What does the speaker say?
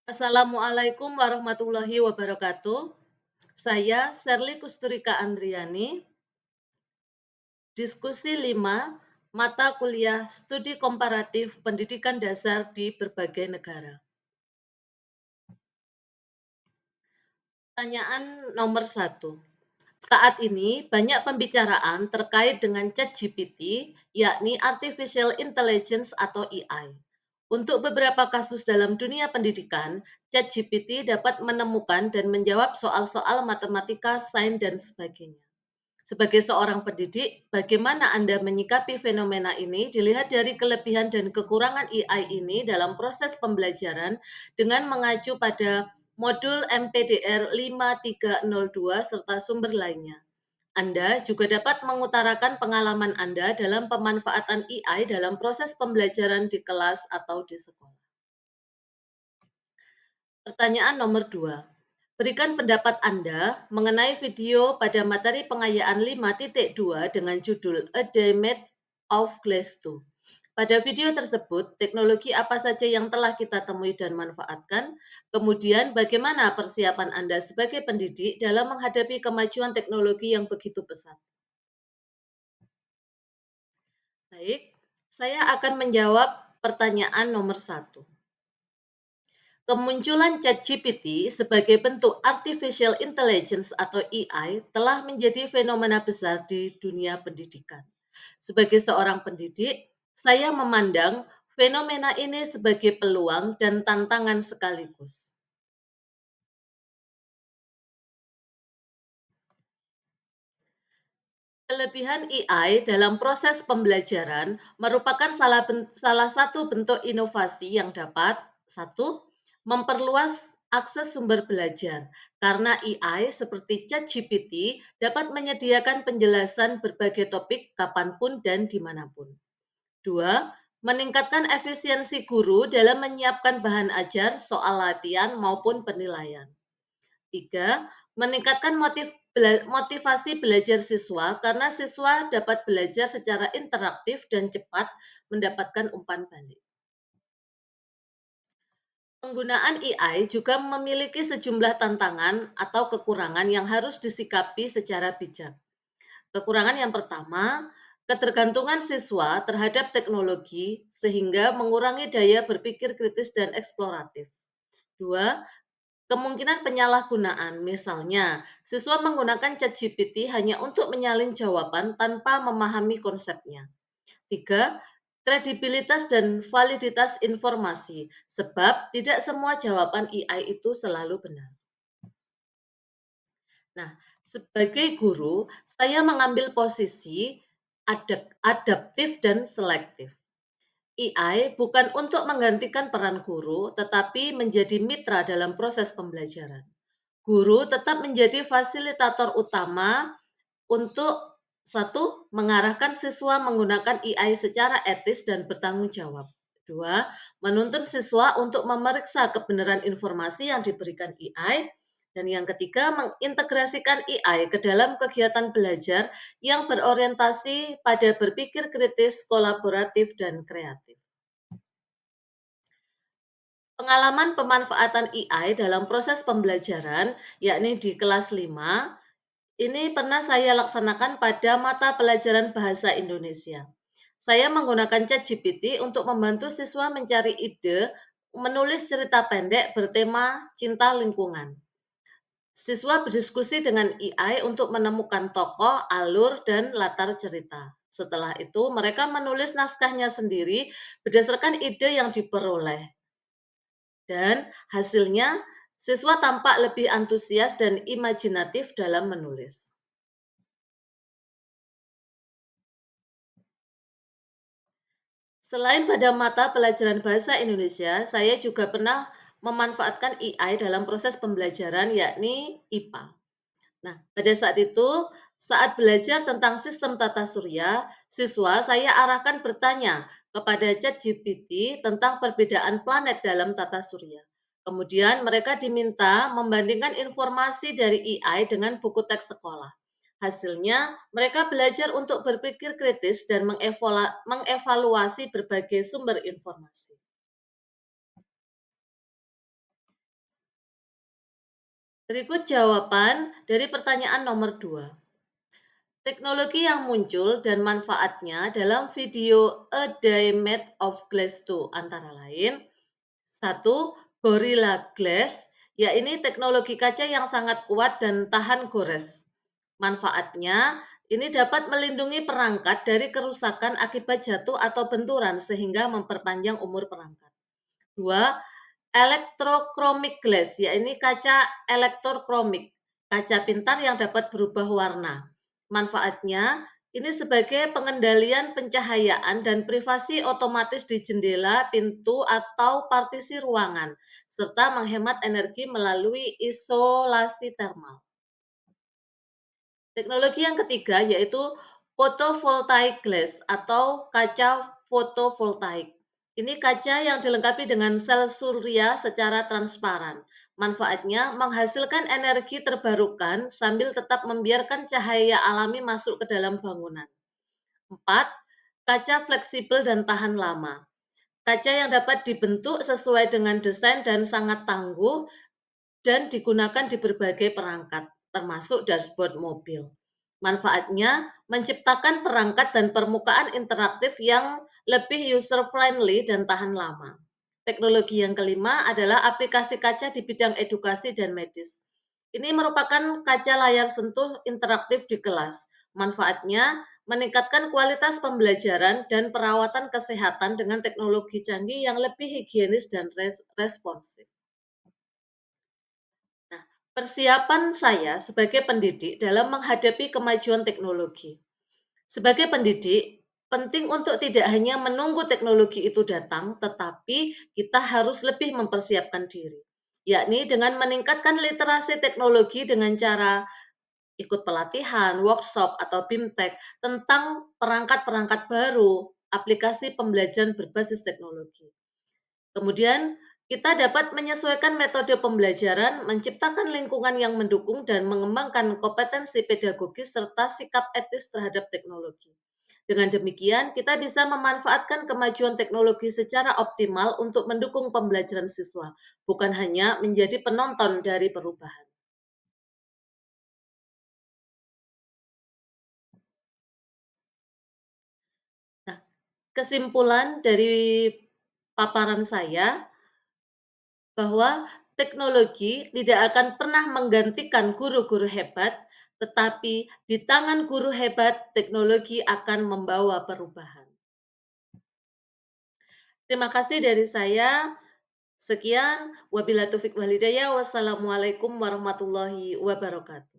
Assalamualaikum warahmatullahi wabarakatuh. Saya Sherly Kusturika Andriani, diskusi 5 mata kuliah Studi Komparatif Pendidikan Dasar di berbagai negara. Pertanyaan nomor 1. Saat ini banyak pembicaraan terkait dengan ChatGPT, yakni Artificial Intelligence atau AI. Untuk beberapa kasus dalam dunia pendidikan, ChatGPT dapat menemukan dan menjawab soal-soal matematika, sains, dan sebagainya. Sebagai seorang pendidik, bagaimana Anda menyikapi fenomena ini dilihat dari kelebihan dan kekurangan AI ini dalam proses pembelajaran dengan mengacu pada modul MPDR 5302 serta sumber lainnya. Anda juga dapat mengutarakan pengalaman Anda dalam pemanfaatan AI dalam proses pembelajaran di kelas atau di sekolah. Pertanyaan nomor 2. Berikan pendapat Anda mengenai video pada materi pengayaan 5.2 dengan judul A Day Made of Glass 2. Pada video tersebut, teknologi apa saja yang telah kita temui dan manfaatkan? Kemudian, bagaimana persiapan Anda sebagai pendidik dalam menghadapi kemajuan teknologi yang begitu pesat? Baik, saya akan menjawab pertanyaan nomor 1. Kemunculan ChatGPT sebagai bentuk artificial intelligence atau AI telah menjadi fenomena besar di dunia pendidikan. Sebagai seorang pendidik, saya memandang fenomena ini sebagai peluang dan tantangan sekaligus. Kelebihan AI dalam proses pembelajaran merupakan salah satu bentuk inovasi yang dapat satu memperluas akses sumber belajar karena AI seperti ChatGPT dapat menyediakan penjelasan berbagai topik kapanpun dan dimanapun. Dua, meningkatkan efisiensi guru dalam menyiapkan bahan ajar, soal latihan maupun penilaian. Tiga, meningkatkan motivasi belajar siswa karena siswa dapat belajar secara interaktif dan cepat mendapatkan umpan balik. Penggunaan AI juga memiliki sejumlah tantangan atau kekurangan yang harus disikapi secara bijak. Kekurangan yang pertama, ketergantungan siswa terhadap teknologi sehingga mengurangi daya berpikir kritis dan eksploratif. Dua, kemungkinan penyalahgunaan, misalnya siswa menggunakan ChatGPT hanya untuk menyalin jawaban tanpa memahami konsepnya. Tiga, kredibilitas dan validitas informasi, sebab tidak semua jawaban AI itu selalu benar. Nah, sebagai guru, saya mengambil posisi adaptif dan selektif. AI bukan untuk menggantikan peran guru, tetapi menjadi mitra dalam proses pembelajaran. Guru tetap menjadi fasilitator utama untuk satu, mengarahkan siswa menggunakan AI secara etis dan bertanggung jawab. Dua, menuntun siswa untuk memeriksa kebenaran informasi yang diberikan AI. Dan yang ketiga, mengintegrasikan AI ke dalam kegiatan belajar yang berorientasi pada berpikir kritis, kolaboratif, dan kreatif. Pengalaman pemanfaatan AI dalam proses pembelajaran, yakni di kelas 5, ini pernah saya laksanakan pada mata pelajaran Bahasa Indonesia. Saya menggunakan ChatGPT untuk membantu siswa mencari ide menulis cerita pendek bertema cinta lingkungan. Siswa berdiskusi dengan AI untuk menemukan tokoh, alur, dan latar cerita. Setelah itu, mereka menulis naskahnya sendiri berdasarkan ide yang diperoleh. Dan hasilnya, siswa tampak lebih antusias dan imajinatif dalam menulis. Selain pada mata pelajaran bahasa Indonesia, saya juga pernah memanfaatkan AI dalam proses pembelajaran, yakni IPA. Nah, pada saat itu, saat belajar tentang sistem tata surya, siswa saya arahkan bertanya kepada ChatGPT tentang perbedaan planet dalam tata surya. Kemudian mereka diminta membandingkan informasi dari AI dengan buku teks sekolah. Hasilnya, mereka belajar untuk berpikir kritis dan mengevaluasi berbagai sumber informasi. Berikut jawaban dari pertanyaan nomor 2. Teknologi yang muncul dan manfaatnya dalam video A Day Made of Glass 2 antara lain: satu, Gorilla Glass, yaitu teknologi kaca yang sangat kuat dan tahan gores. Manfaatnya, ini dapat melindungi perangkat dari kerusakan akibat jatuh atau benturan sehingga memperpanjang umur perangkat. Dua, electrochromic glass, yaitu kaca elektrokromik, kaca pintar yang dapat berubah warna. Manfaatnya, ini sebagai pengendalian pencahayaan dan privasi otomatis di jendela, pintu, atau partisi ruangan, serta menghemat energi melalui isolasi termal. Teknologi yang ketiga yaitu photovoltaic glass atau kaca fotovoltaik. Ini kaca yang dilengkapi dengan sel surya secara transparan. Manfaatnya menghasilkan energi terbarukan sambil tetap membiarkan cahaya alami masuk ke dalam bangunan. 4. Kaca fleksibel dan tahan lama. Kaca yang dapat dibentuk sesuai dengan desain dan sangat tangguh dan digunakan di berbagai perangkat, termasuk dashboard mobil. Manfaatnya menciptakan perangkat dan permukaan interaktif yang lebih user-friendly dan tahan lama. Teknologi yang kelima adalah aplikasi kaca di bidang edukasi dan medis. Ini merupakan kaca layar sentuh interaktif di kelas. Manfaatnya meningkatkan kualitas pembelajaran dan perawatan kesehatan dengan teknologi canggih yang lebih higienis dan responsif. Nah, persiapan saya sebagai pendidik dalam menghadapi kemajuan teknologi. Sebagai pendidik, penting untuk tidak hanya menunggu teknologi itu datang, tetapi kita harus lebih mempersiapkan diri, yakni dengan meningkatkan literasi teknologi dengan cara ikut pelatihan, workshop, atau BIMTEK tentang perangkat-perangkat baru, aplikasi pembelajaran berbasis teknologi. Kemudian, kita dapat menyesuaikan metode pembelajaran, menciptakan lingkungan yang mendukung, dan mengembangkan kompetensi pedagogis serta sikap etis terhadap teknologi. Dengan demikian, kita bisa memanfaatkan kemajuan teknologi secara optimal untuk mendukung pembelajaran siswa, bukan hanya menjadi penonton dari perubahan. Nah, kesimpulan dari paparan saya bahwa teknologi tidak akan pernah menggantikan guru-guru hebat, tetapi di tangan guru hebat, teknologi akan membawa perubahan. Terima kasih dari saya. Sekian, wabillahi taufiq wal hidayah. Wassalamualaikum warahmatullahi wabarakatuh.